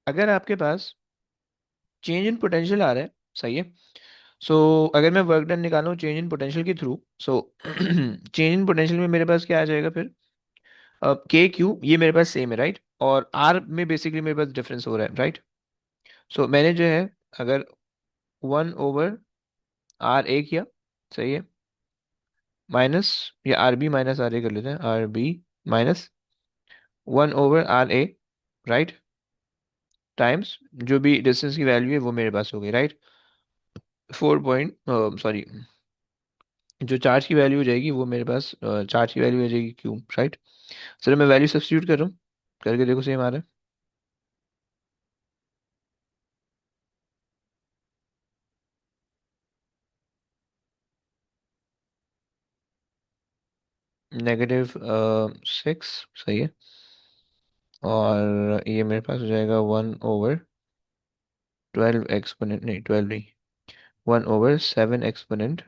अगर आपके पास change in potential आ रहा है, सही है। सो अगर मैं वर्क डन निकालूँ चेंज इन पोटेंशियल के through, so change in potential में मेरे पास क्या आ जाएगा फिर? के क्यू ये मेरे पास सेम है, राइट, और आर में बेसिकली मेरे पास डिफरेंस हो रहा है, राइट। सो मैंने जो है, अगर 1/आर ए किया, सही है, माइनस, या R B minus R A कर लेते हैं, आर बी माइनस 1/आर ए, राइट, टाइम्स जो भी डिस्टेंस की वैल्यू है वो मेरे पास हो गई, राइट। 4 जो चार्ज की वैल्यू हो जाएगी वो मेरे पास, चार्ज की वैल्यू हो जाएगी क्यूब, राइट। चलो मैं वैल्यू सब्स्टिट्यूट कर रहा हूँ, करके देखो सेम आ रहा है। -6, सही है। और ये मेरे पास हो जाएगा 1/12 एक्सपोनेंट, नहीं 12 नहीं, 1/7 एक्सपोनेंट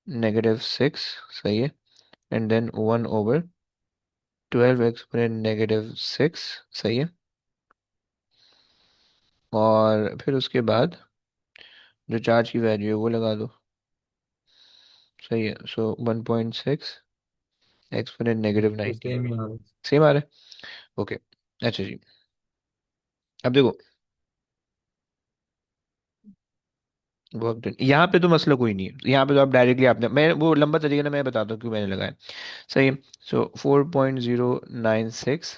-6, सही है। एंड देन 1/12 एक्सपोनेंट -6, सही है। और फिर उसके बाद जो चार्ज की वैल्यू है वो लगा दो, सही है। सो 1.6 एक्सपोनेंट तो -19, सेम ही आ रहा है। सेम आ रहा है। ओके, अच्छा जी। अब देखो, वर्क डन यहाँ पे तो मसला कोई नहीं है, यहाँ पे तो आप डायरेक्टली, आपने, मैं वो लंबा तरीका ना मैं बताता हूँ क्यों मैंने लगाया, सही है। सो 4.096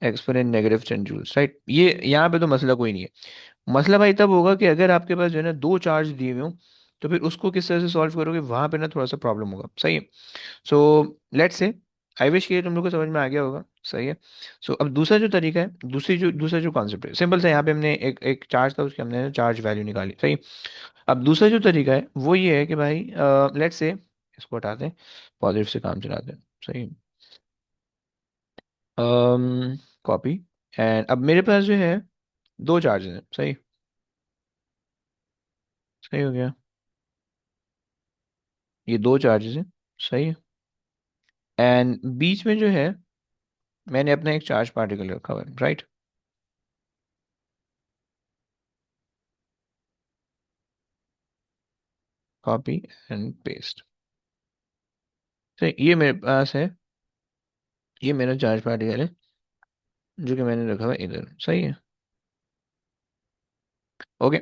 एक्सपोनेंट -10 जूल्स, राइट। ये यहाँ पे तो मसला कोई नहीं है। मसला भाई तब होगा कि अगर आपके पास जो है ना दो चार्ज दिए हुए हो, तो फिर उसको किस तरह से सॉल्व करोगे, वहां पे ना थोड़ा सा प्रॉब्लम होगा, सही है। So let's say, I wish कि ये तुम लोग को समझ में आ गया होगा, सही है। सो अब दूसरा जो तरीका है, दूसरा जो कॉन्सेप्ट है, सिंपल सा, यहाँ पे हमने एक एक चार्ज था उसकी हमने चार्ज वैल्यू निकाली, सही। अब दूसरा जो तरीका है वो ये है कि भाई, लेट्स से इसको हटाते हैं, पॉजिटिव से काम चलाते हैं, सही। कॉपी, एंड अब मेरे पास जो है दो चार्जेस हैं, सही, सही हो गया। ये दो चार्जेस हैं, सही है। एंड बीच में जो है मैंने अपना एक चार्ज पार्टिकल रखा हुआ है, राइट। कॉपी एंड पेस्ट, सही, ये मेरे पास है, ये मेरा चार्ज पार्टिकल है जो कि मैंने रखा हुआ है इधर, सही है। ओके,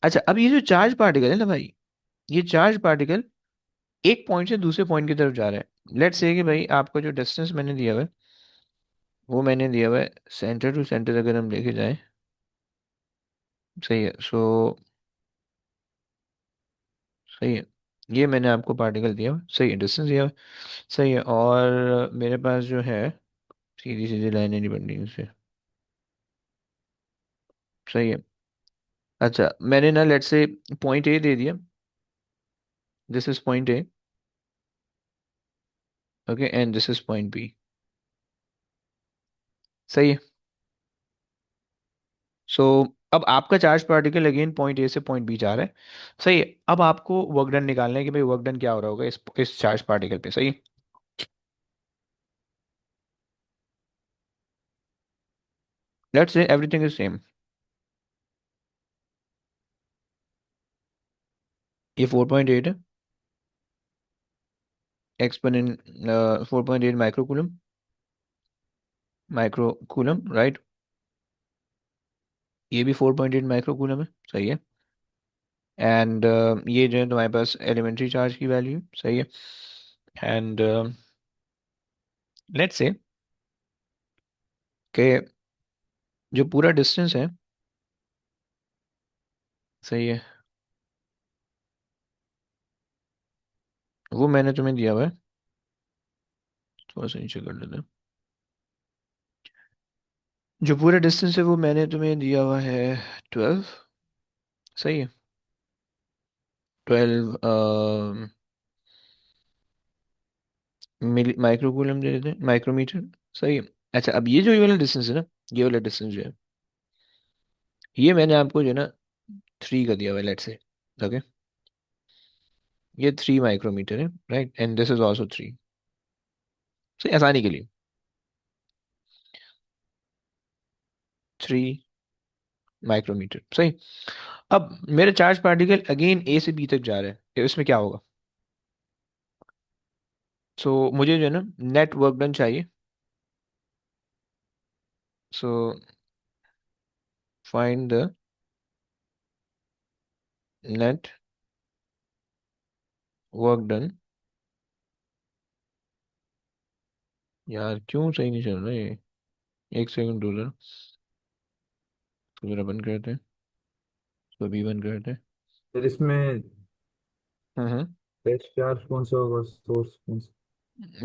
अच्छा, अब ये जो चार्ज पार्टिकल है ना भाई, ये चार्ज पार्टिकल एक पॉइंट से दूसरे पॉइंट की तरफ जा रहा है। लेट्स से कि भाई आपको जो डिस्टेंस मैंने दिया हुआ है वो मैंने दिया हुआ है सेंटर टू सेंटर, अगर हम लेके जाएं, सही है। सो सही है, ये मैंने आपको पार्टिकल दिया हुआ है, सही है, डिस्टेंस दिया हुआ है, सही है। और मेरे पास जो है सीधी सीधी लाइनें नहीं बन रही उससे, सही है। अच्छा, मैंने ना लेट्स से पॉइंट ए दे दिया, this is point A, okay, and this is point B, सही है। सो अब आपका charge particle again point A से पॉइंट बी जा रहा है, सही है। अब आपको वर्क डन निकालना है कि भाई वर्क डन क्या हो रहा होगा इस चार्ज पार्टिकल पे, सही है। Let's say everything is same, ये 4.8 है, एक्सपोनेंट 4.8 माइक्रो कूलम, राइट। ये भी 4.8 माइक्रो कूलम है, सही है। एंड ये जो है तुम्हारे पास एलिमेंट्री चार्ज की वैल्यू, सही है। एंड लेट्स से कि जो पूरा डिस्टेंस है, सही है, वो मैंने तुम्हें दिया हुआ है, थोड़ा सा नीचे कर लेते हैं। जो पूरा डिस्टेंस है वो मैंने तुम्हें दिया हुआ है 12, सही है। 12 मिली माइक्रोकूलम दे देते हैं, माइक्रोमीटर, सही है। अच्छा, अब ये वाला डिस्टेंस है ना, ये वाला डिस्टेंस जो है, ये मैंने आपको जो है ना 3 का दिया हुआ है, लेट्स से, ओके। ये 3 माइक्रोमीटर है, right, and this is also 3, सही, आसानी के लिए। माइक्रोमीटर, सही। अब मेरे चार्ज पार्टिकल अगेन ए से बी तक जा रहे हैं, तो इसमें क्या होगा? सो मुझे जो है ना नेट वर्क डन चाहिए। So find the net work done. यार क्यों सही नहीं चल रहा है ये? एक सेकंड रूलर, तो जरा बंद करते हैं, तो भी बंद करते हैं। फिर इसमें हम्म। टेस्ट चार्ज कौन सा होगा, सोर्स कौन सा?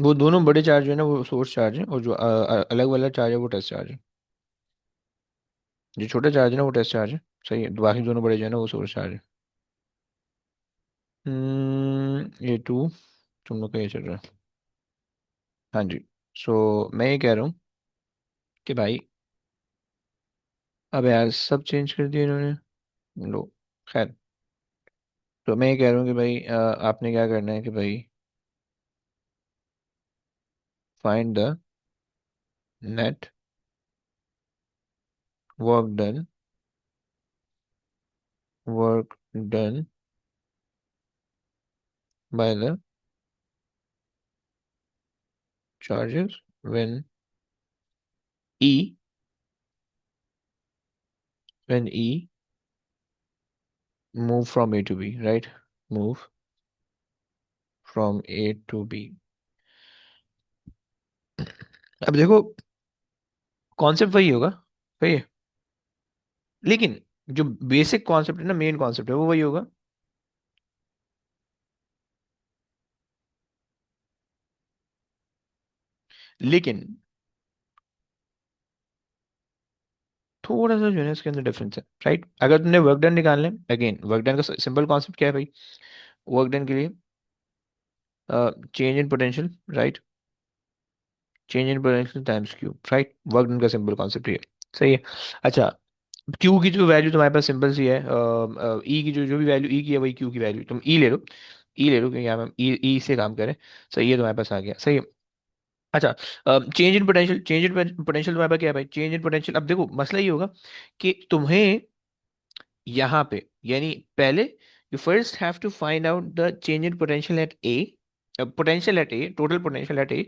वो दोनों बड़े चार्ज है ना, वो सोर्स चार्ज है, और जो अलग वाला चार्ज है वो टेस्ट चार्ज है। जो छोटा चार्ज है ना वो टेस्ट चार्ज है, सही है। बाकी दोनों बड़े जो है ना वो सोर्स चार्ज है। ये टू, तुम लोग का ये चल रहा है। हाँ जी। सो मैं ये कह रहा हूँ कि भाई, अब यार सब चेंज कर दिया इन्होंने। लो, खैर। तो मैं ये कह रहा हूँ कि भाई आपने क्या करना है कि भाई, find the net work done, work done by the charges when E, when E move from A to B, right? Move from A to B। अब देखो, कॉन्सेप्ट वही होगा, सही है, लेकिन जो बेसिक कॉन्सेप्ट है ना, मेन कॉन्सेप्ट है वो वही होगा। लेकिन थोड़ा सा जो है ना इसके अंदर डिफरेंस है, राइट? अगर तुमने वर्क डन निकालना है, अगेन वर्क डन का सिंपल कॉन्सेप्ट क्या है भाई? वर्क डन के लिए change in potential, right? Change in potential times Q, right? Work done का सिंपल कॉन्सेप्ट ये है, सही है। अच्छा, क्यू की जो वैल्यू तुम्हारे पास सिंपल सी है, ई की जो जो भी वैल्यू ई की है वही क्यू की वैल्यू, तुम ई ले लो। ई ले लो, क्योंकि यहाँ हम ई से काम करें। सही है, तुम्हारे पास आ गया, सही है। अच्छा, change in potential, change in potential तुम्हारे पास क्या है भाई? चेंज इन पोटेंशियल, अब देखो मसला ये होगा कि तुम्हें यहाँ पे, यानी पहले you first have to find out the change in potential at A, potential at A, total potential at A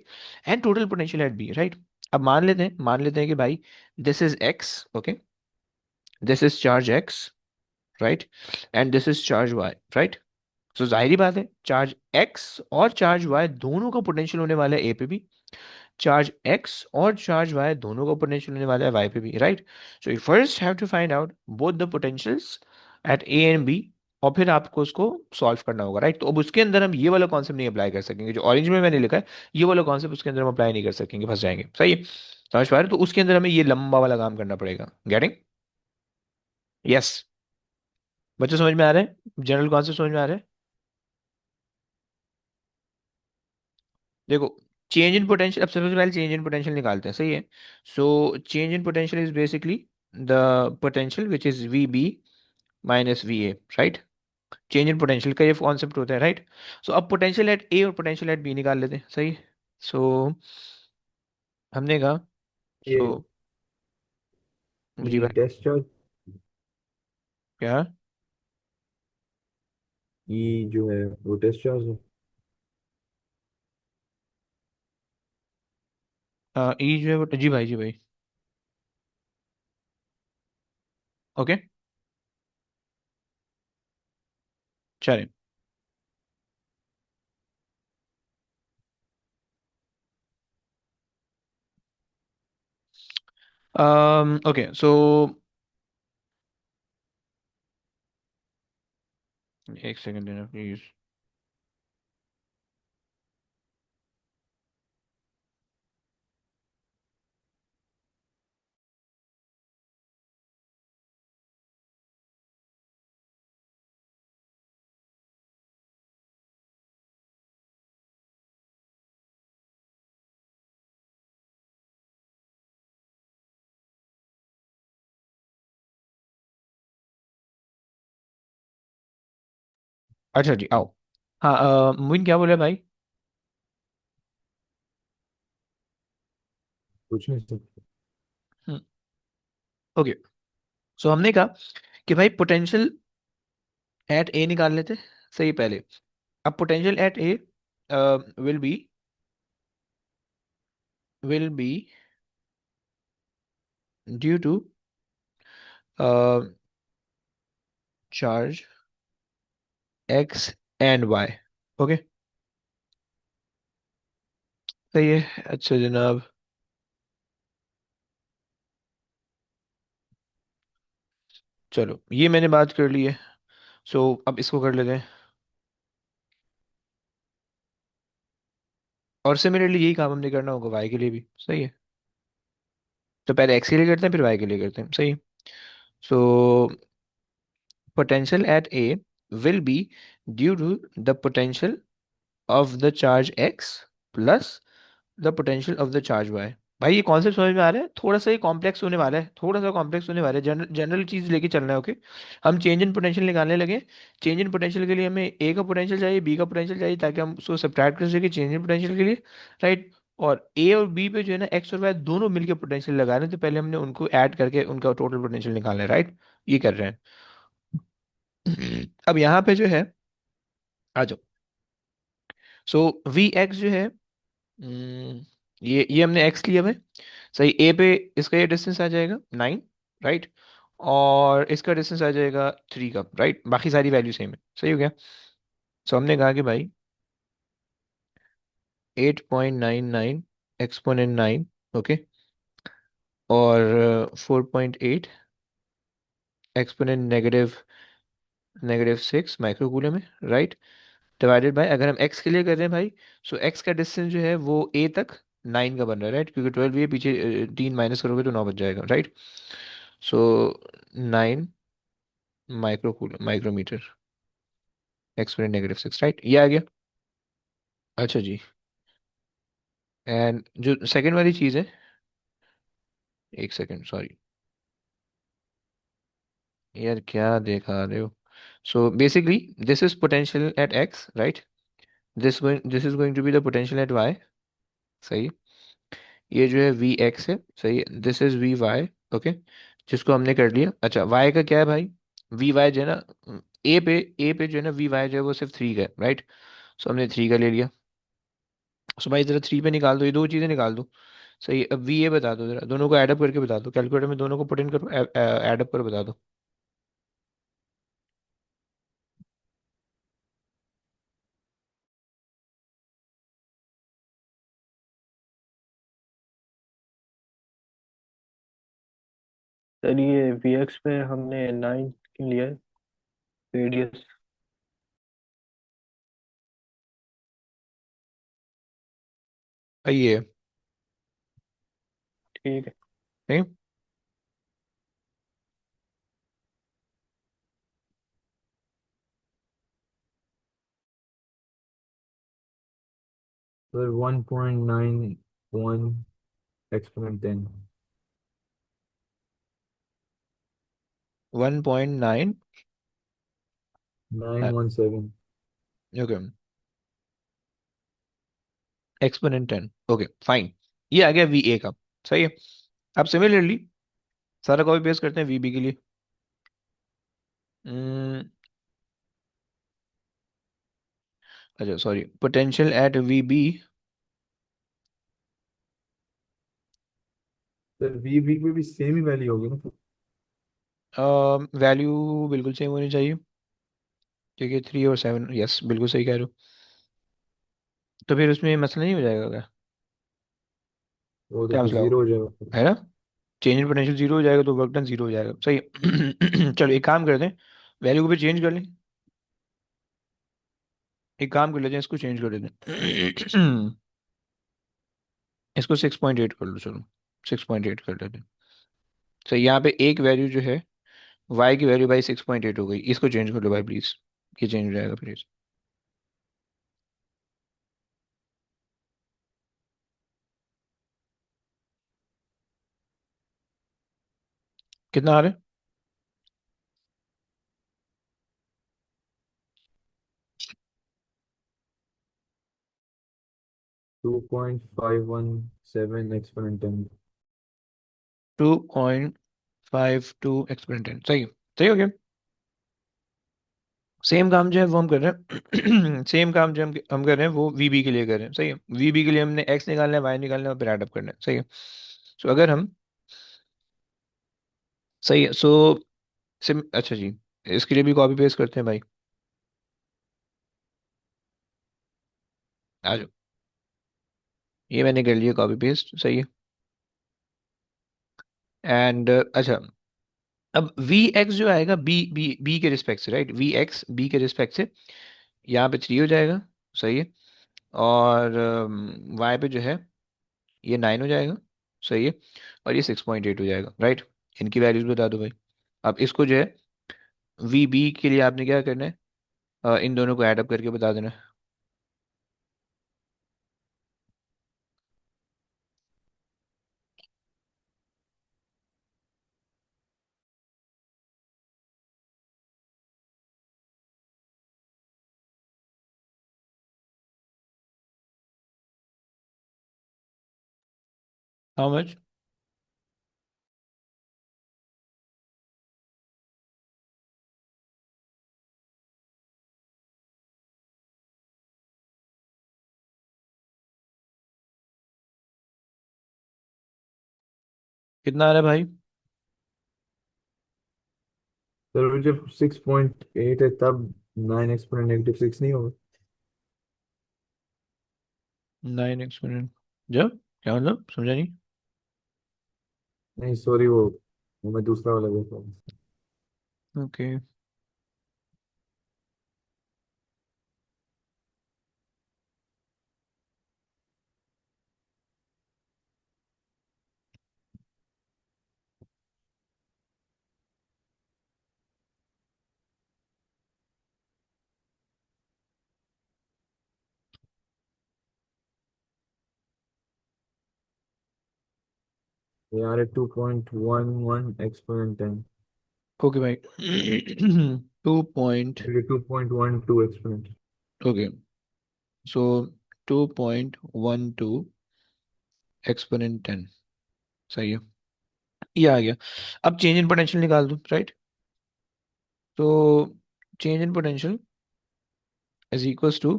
and total potential at B, right? अब मान लेते हैं कि भाई, this is X, okay, this is charge X, right, and this is charge Y, right? तो जाहिर बात है, चार्ज एक्स और चार्ज वाई दोनों का पोटेंशियल होने वाला है ए पे भी, चार्ज एक्स और चार्ज वाई दोनों का पोटेंशियल होने वाला है वाई पे भी, right? So you first have to find out both the potentials at A and B, और फिर आपको उसको सॉल्व करना होगा, राइट? तो अब उसके अंदर हम ये वाला कॉन्सेप्ट नहीं अप्लाई कर सकेंगे जो ऑरेंज में मैंने लिखा है, ये वाला कॉन्सेप्ट उसके अंदर हम अप्लाई नहीं कर सकेंगे, फंस जाएंगे, सही है? समझ पा रहे हो? तो उसके अंदर हमें ये लंबा वाला काम करना पड़ेगा, गेटिंग? यस। बच्चों समझ में आ रहा है? जनरल कॉन्सेप्ट समझ में आ रहा है? देखो, चेंज इन पोटेंशियल, अब सबसे पहले चेंज इन पोटेंशियल निकालते हैं, सही है। So change in potential is basically the potential which is V B minus V A, right? Change in potential का ये कॉन्सेप्ट होता है, राइट? सो अब पोटेंशियल एट ए और पोटेंशियल एट बी निकाल लेते हैं, सही। सो हमने कहा, ये सो जी ये भाई, टेस्ट चार्ज, क्या? ये जो है वो टेस्ट चार्ज है। ई जो है वो, जी भाई, जी भाई, ओके, चलिए। ओके, सो एक सेकंड देना प्लीज। अच्छा जी, आओ। हाँ, मुइन क्या बोला भाई? कुछ नहीं सर। ओके, सो हमने कहा कि भाई पोटेंशियल एट ए निकाल लेते हैं, सही पहले। अब potential at A will be will be due to charge X and Y. Okay, सही है, अच्छा जनाब। चलो ये मैंने बात कर ली है, सो अब इसको कर लेते हैं। और सिमिलरली यही काम हमने करना होगा वाई के लिए भी, सही है। तो पहले एक्स के लिए करते हैं, फिर वाई के लिए करते हैं, सही। सो potential at A will be due to the potential of the charge x plus the potential of the charge y। भाई ये कॉन्सेप्ट समझ में आ रहा है? थोड़ा सा ये कॉम्प्लेक्स होने वाला है, थोड़ा सा कॉम्प्लेक्स होने वाला है, जनरल जनरल चीज लेके चलना है। ओके, हम चेंज इन पोटेंशियल निकालने लगे। चेंज इन पोटेंशियल के लिए हमें ए का पोटेंशियल चाहिए, बी का पोटेंशियल चाहिए, ताकि हम उसको सब्ट्रैक्ट कर सके चेंज इन पोटेंशियल के लिए, राइट। और ए और बी पे जो है ना एक्स और वाई दोनों मिलकर पोटेंशियल लगा रहे हैं, तो पहले हमने उनको ऐड करके उनका टोटल पोटेंशियल निकालना है, राइट। ये कर रहे हैं। अब यहाँ पे जो है, आ जाओ। सो वी एक्स जो है, ये हमने एक्स लिया भाई, सही। ए पे इसका ये डिस्टेंस आ जाएगा 9, राइट। और इसका डिस्टेंस आ जाएगा 3 का, राइट। बाकी सारी वैल्यू सेम है, सही हो गया। सो हमने कहा कि भाई 8.99 एक्सपोनेंट 9, ओके, और 4.8 एक्सपोनेंट नेगेटिव नेगेटिव 6 माइक्रोकूलम है, राइट। डिवाइडेड बाय, अगर हम एक्स के लिए कर रहे हैं भाई, सो एक्स का डिस्टेंस जो है वो ए तक 9 का बन रहा है, राइट, क्योंकि 12 ये पीछे 3 माइनस करोगे तो 9 बच जाएगा, राइट। सो 9 माइक्रोमीटर एक्सपोनेंट नेगेटिव 6, राइट, ये आ गया। अच्छा जी। एंड जो सेकंड वाली चीज़ है, एक सेकंड सॉरी, यार क्या देखा रहे हो। So basically this is potential at X, right. This is going to be the potential at Y, सही। ये जो है वी एक्स है, सही। This is V Y, okay, जिसको हमने कर लिया। अच्छा वाई का क्या है भाई, वी वाई जो है ना, ए पे जो है ना वी वाई जो है वो सिर्फ 3 का है, राइट। सो हमने 3 का ले लिया। सो भाई जरा 3 पे निकाल दो, ये दो चीज़ें निकाल दो, सही। अब वी ए बता दो, जरा दोनों को ऐड अप करके बता दो, कैलकुलेटर में दोनों को पुट इन करो, ऐड अप करो, बता दो। सर ये वी एक्स पे हमने 9 लिया है रेडियस। भाई ये ठीक है। नहीं, sir 1.91 exponent 10। 1.9, 917। Okay, exponent 10, okay fine. ये आ गया वी ए का, सही है। अब सिमिलरली सारा कॉपी पेस्ट करते हैं वी बी के लिए। हम्म, अच्छा sorry, potential at V B, sir V V पे भी सेम ही वैल्यू होगी ना? वैल्यू बिल्कुल सेम होनी चाहिए, क्योंकि 3 और 7, यस बिल्कुल सही कह रहे हो। तो फिर उसमें मसला नहीं हो जाएगा क्या? वो तो क्या फिर मसला जीरो होगा, हो जाएगा। है ना? चेंज इन पोटेंशियल जीरो हो जाएगा तो वर्क डन जीरो हो जाएगा, सही है। चलो एक काम करते हैं, वैल्यू को भी चेंज कर लें। एक काम कर लेते हैं, इसको चेंज कर देते हैं। इसको 6.8 कर लो, चलो 6.8 कर लेते हैं। तो यहाँ पे एक वैल्यू जो है, वाई की वैल्यू भाई 6.8 हो गई, इसको चेंज कर लो भाई प्लीज। ये चेंज हो जाएगा प्लीज। कितना आ रहा है? 2.517 एक्सपोनेंट 10। 5 2 एक्सपोनेंट 10, सही सही हो गया। सेम काम जो है वो हम कर रहे हैं सेम काम जो हम कर रहे हैं वो वीबी के लिए कर रहे हैं, सही है। वीबी के लिए हमने एक्स निकालना है, वाई निकालना है और फिर एड अप करना है, सही है। सो अगर हम, सही है। सो सिम, अच्छा जी, इसके लिए भी कॉपी पेस्ट करते हैं भाई। आ जाओ, ये मैंने कर लिया कॉपी पेस्ट, सही है। एंड अच्छा, अब वी एक्स जो आएगा बी बी बी के रिस्पेक्ट से, राइट, वी एक्स बी के रिस्पेक्ट से यहाँ पे 3 हो जाएगा, सही है। और वाई पे जो है ये 9 हो जाएगा, सही है। और ये 6.8 हो जाएगा, राइट। इनकी वैल्यूज बता दो भाई। अब इसको जो है वी बी के लिए आपने क्या करना है, इन दोनों को ऐड अप करके बता देना है। How much? कितना आ रहा है भाई? सर जब 6.8 है तब 9 एक्सपोनेंट -6 नहीं होगा? 9 एक्सपोनेंट जब, क्या मतलब, समझा नहीं। नहीं सॉरी, वो मैं दूसरा वाला देख रहा हूँ। ओके। ये आ रहा है 2.11 एक्सपोनेंट 10। ओके भाई 2 पॉइंट, 2.12 एक्सपोनेंट। ओके। सो 2.12 एक्सपोनेंट 10, सही है। ये आ गया। अब चेंज इन पोटेंशियल निकाल दो, राइट। तो change in potential is equals to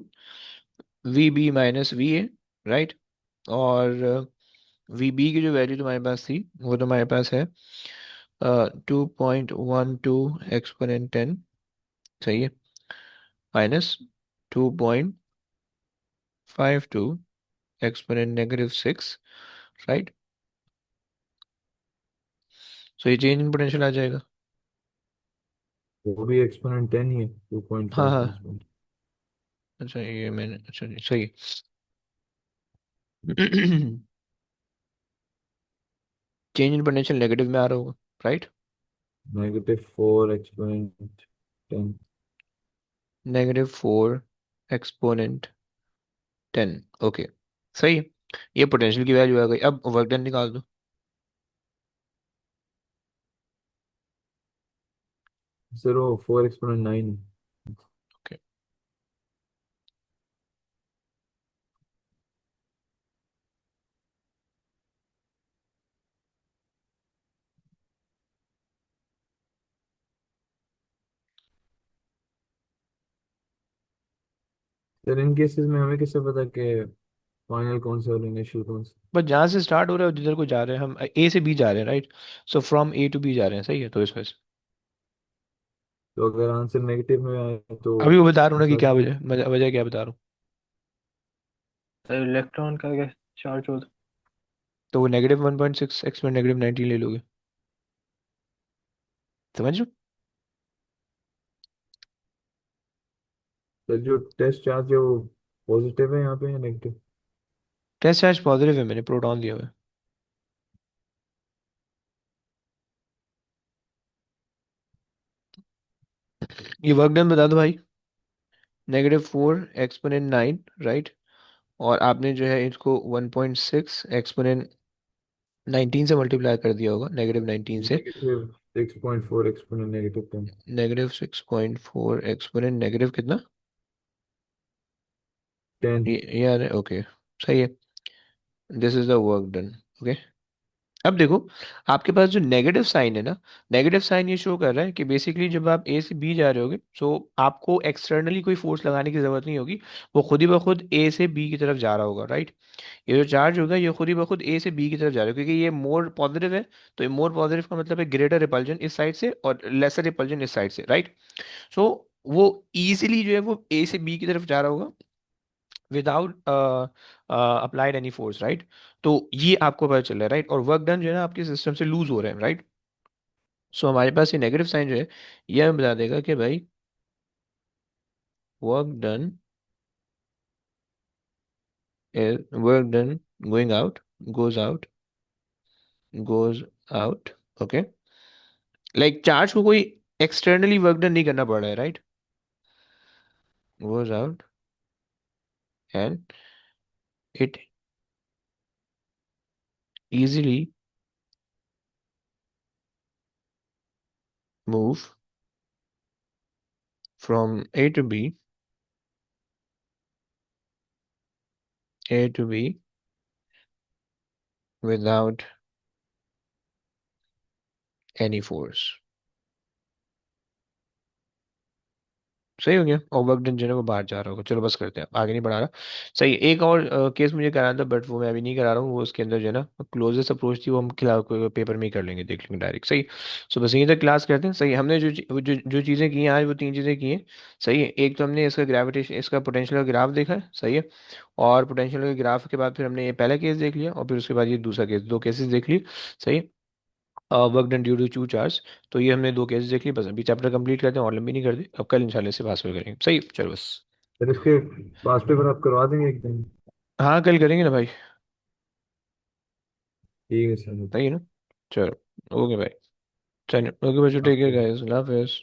V B minus V A, right. और वी बी की जो वैल्यू तुम्हारे पास थी वो तुम्हारे पास है 2.12 एक्सपोनेंट 10, सही है, माइनस 2.52 एक्सपोनेंट -6, राइट। सो ये चेंज इन पोटेंशियल आ जाएगा। वो भी एक्सपोनेंट 10 ही है, हाँ 2.5 हाँ, एक्सपोनेंट। अच्छा ये मैंने, अच्छा जी सही है। चेंज इन पोटेंशियल नेगेटिव में आ रहा होगा, राइट। -4 एक्सपोनेंट 10। -4 एक्सपोनेंट 10, ओके, सही है। ये पोटेंशियल की वैल्यू आ गई। अब वर्क डन निकाल दो। सर वो 4 एक्सपोनेंट 9 है। ओके। सर इन केसेस में हमें कैसे पता कि फाइनल कौन सा और इनिशियल कौन सा? बस जहाँ से स्टार्ट हो रहा है जिधर को जा रहे हैं, हम ए से बी जा रहे हैं, right. So from A to B जा रहे हैं, सही है, तो इस वजह से तो अगर आंसर नेगेटिव में आए तो अभी वो बता रहा हूँ ना कि सारे। क्या वजह, वजह क्या बता रहा हूँ। सर इलेक्ट्रॉन का क्या चार्ज होता तो वो -1.6 एक्सपोनेंट -19 ले लोगे, समझ लो। सर जो टेस्ट चार्ज है वो पॉजिटिव है यहाँ पे या नेगेटिव? टेस्ट चार्ज पॉजिटिव है, मैंने प्रोटॉन दिया हुआ है। ये वर्क डन बता दो भाई। -4 एक्सपोनेंट 9, राइट। और आपने जो है इसको 1.6 एक्सपोनेंट 19 से मल्टीप्लाई कर दिया होगा, -19 से। -6.4 एक्सपोनेंट -10। -6.4 एक्सपोनेंट कितना, 10। ये आ रहा है, ओके, सही है। This is the work done, okay. अब देखो, आपके पास जो नेगेटिव साइन है ना, नेगेटिव साइन ये शो कर रहा है कि बेसिकली जब आप ए से बी जा रहे होगे, सो आपको एक्सटर्नली कोई फोर्स लगाने की जरूरत नहीं होगी, वो खुद ही ब खुद ए से बी की तरफ जा रहा होगा, राइट। ये जो चार्ज होगा ये खुद ही ब खुद ए से बी की तरफ जा रहा है, क्योंकि ये मोर पॉजिटिव है, तो ये मोर पॉजिटिव का मतलब है ग्रेटर रिपल्जन इस साइड से और लेसर रिपल्जन इस साइड से, राइट। सो वो इजीली जो है वो ए से बी की तरफ जा रहा होगा without applied any force, right. तो ये आपको पता चल रहा है, राइट, और वर्क डन जो है ना आपके सिस्टम से लूज हो रहे हैं, राइट। सो हमारे पास ये नेगेटिव साइन जो है ये हमें बता देगा कि भाई work done is work done going out, goes out, goes out, okay. Like charge को कोई एक्सटर्नली वर्क डन नहीं करना पड़ रहा है, right. goes out and it easily move from A to B without any force। सही हो गया, और वर्क डन जो है वो बाहर जा रहा होगा। चलो बस करते हैं, आगे नहीं बढ़ा रहा। सही है, एक और केस मुझे कराना था बट वो मैं अभी नहीं करा रहा हूँ, वो उसके अंदर जो है ना क्लोजेस्ट अप्रोच थी वो हम खिला पेपर में ही कर लेंगे, देख लेंगे डायरेक्ट, सही। सो बस यहीं तक क्लास करते हैं, सही। हमने जो चीज़ें की हैं आज वो तीन चीज़ें की हैं, सही है। एक तो हमने इसका ग्रेविटेशन, इसका पोटेंशियल का ग्राफ देखा है, सही है। और पोटेंशियल के ग्राफ के बाद फिर हमने ये पहला केस देख लिया, और फिर उसके बाद ये दूसरा केस, दो केसेस देख लिए, सही है। Work done due to two charge. तो ये हमने दो केसेस देख लिए, बस अभी चैप्टर कंप्लीट करते हैं और लंबी नहीं करते, अब कल इंशाल्लाह से पास में करेंगे, सही, चलो बस। फिर इसके पास पेपर आप करवा देंगे एक दिन? हाँ कल करेंगे ना भाई। ठीक है सर। सही है ना। चलो, ओके भाई। चलो ओके भाई, टेक केयर ओके। गाइस, अल्लाह हाफिज़।